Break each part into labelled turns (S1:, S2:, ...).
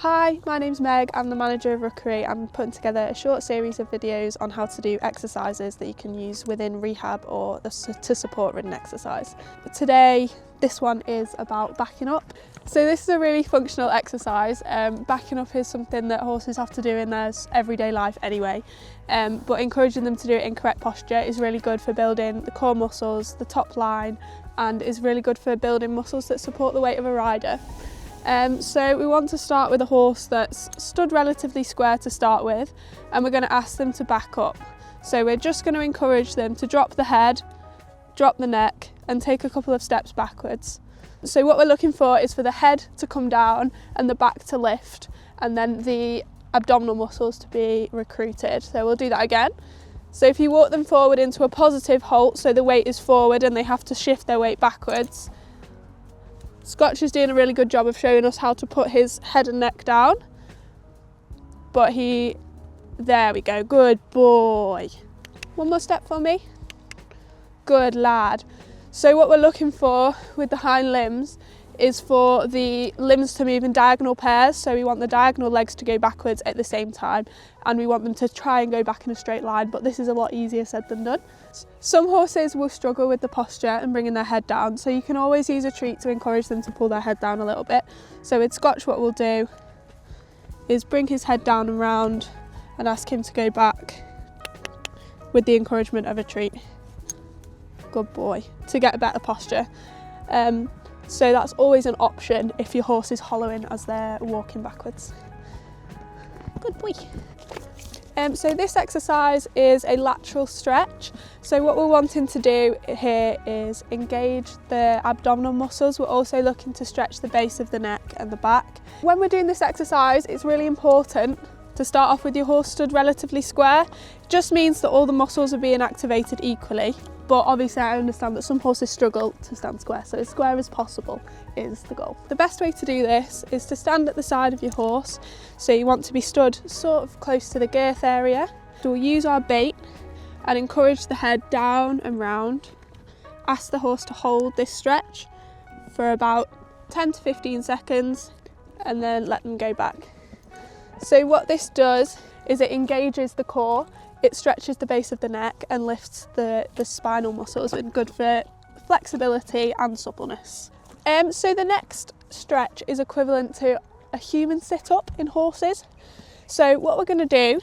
S1: Hi, my name's Meg, I'm the manager of Rookery. I'm putting together a short series of videos on how to do exercises that you can use within rehab or to support ridden exercise. But today, this one is about backing up. So this is a really functional exercise. Backing up is something that horses have to do in their everyday life anyway, but encouraging them to do it in correct posture is really good for building the core muscles, the top line, and is really good for building muscles that support the weight of a rider. So we want to start with a horse that's stood relatively square to start with, and we're going to ask them to back up. So we're just going to encourage them to drop the head, drop the neck, and take a couple of steps backwards. So what we're looking for is for the head to come down and the back to lift, and then the abdominal muscles to be recruited. So we'll do that again. So if you walk them forward into a positive halt, so the weight is forward and they have to shift their weight backwards. Scotch is doing a really good job of showing us how to put his head and neck down, but there we go, good boy. One more step for me. Good lad. So what we're looking for with the hind limbs is for the limbs to move in diagonal pairs. So we want the diagonal legs to go backwards at the same time, and we want them to try and go back in a straight line, but this is a lot easier said than done. Some horses will struggle with the posture and bringing their head down, so you can always use a treat to encourage them to pull their head down a little bit. So with Scotch, what we'll do is bring his head down and round and ask him to go back with the encouragement of a treat. Good boy, to get a better posture. So that's always an option if your horse is hollowing as they're walking backwards. Good boy. So this exercise is a lateral stretch. So what we're wanting to do here is engage the abdominal muscles. We're also looking to stretch the base of the neck and the back. When we're doing this exercise, it's really important to start off with your horse stood relatively square. It just means that all the muscles are being activated equally. But obviously I understand that some horses struggle to stand square, so as square as possible is the goal. The best way to do this is to stand at the side of your horse. So you want to be stood sort of close to the girth area. So we'll use our bait and encourage the head down and round. Ask the horse to hold this stretch for about 10 to 15 seconds and then let them go back. So what this does is it engages the core. It stretches the base of the neck and lifts the spinal muscles, and good for flexibility and suppleness. So the next stretch is equivalent to a human sit-up in horses. So what we're going to do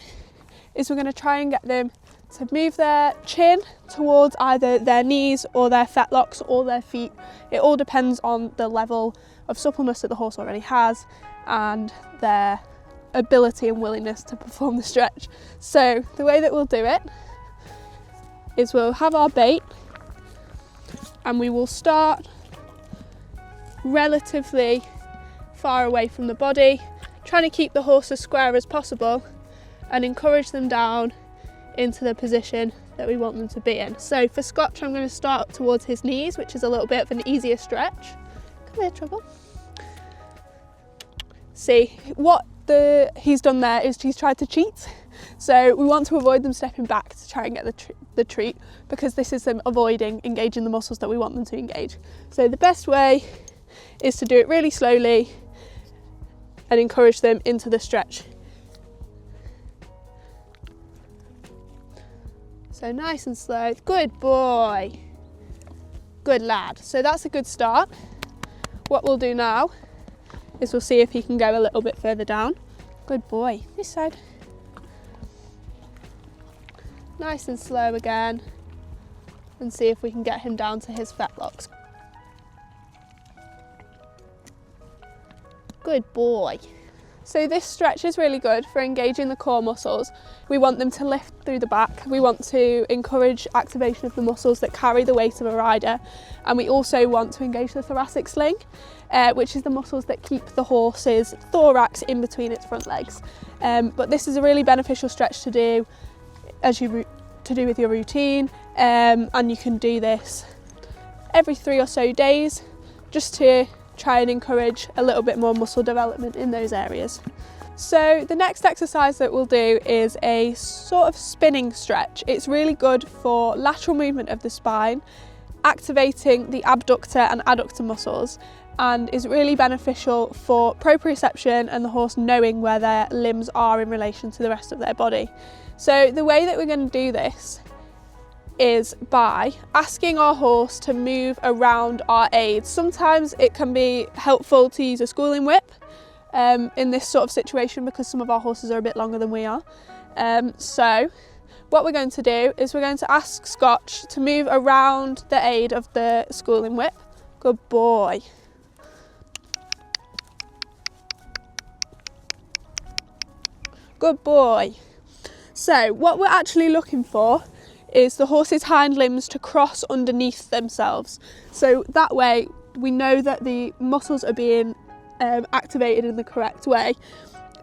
S1: is we're going to try and get them to move their chin towards either their knees or their fetlocks or their feet. It all depends on the level of suppleness that the horse already has and their ability and willingness to perform the stretch. So the way that we'll do it is we'll have our bait and we will start relatively far away from the body, trying to keep the horse as square as possible and encourage them down into the position that we want them to be in. So for Scotch, I'm going to start towards his knees, which is a little bit of an easier stretch. Come here, Trouble. See, what he's done there is he's tried to cheat. So we want to avoid them stepping back to try and get the treat, because this is them avoiding engaging the muscles that we want them to engage. So the best way is to do it really slowly and encourage them into the stretch. So nice and slow. Good boy. Good lad. So that's a good start. What we'll do now is we'll see if he can go a little bit further down. Good boy. This side. Nice and slow again. And see if we can get him down to his fetlocks. Good boy. So this stretch is really good for engaging the core muscles. We want them to lift through the back. We want to encourage activation of the muscles that carry the weight of a rider. And we also want to engage the thoracic sling, which is the muscles that keep the horse's thorax in between its front legs. But this is a really beneficial stretch to do with your routine, and you can do this every 3 or so days just to try and encourage a little bit more muscle development in those areas. So the next exercise that we'll do is a sort of spinning stretch. It's really good for lateral movement of the spine, activating the abductor and adductor muscles, and is really beneficial for proprioception and the horse knowing where their limbs are in relation to the rest of their body. So the way that we're going to do this is by asking our horse to move around our aids. Sometimes it can be helpful to use a schooling whip in this sort of situation because some of our horses are a bit longer than we are. So what we're going to do is we're going to ask Scotch to move around the aid of the schooling whip. Good boy. Good boy. So what we're actually looking for is the horse's hind limbs to cross underneath themselves. So that way we know that the muscles are being activated in the correct way.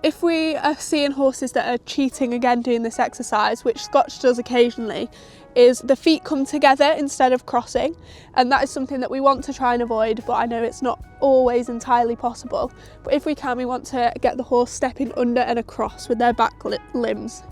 S1: If we are seeing horses that are cheating again doing this exercise, which Scotch does occasionally, is the feet come together instead of crossing, and that is something that we want to try and avoid, but I know it's not always entirely possible. But if we can, we want to get the horse stepping under and across with their back limbs.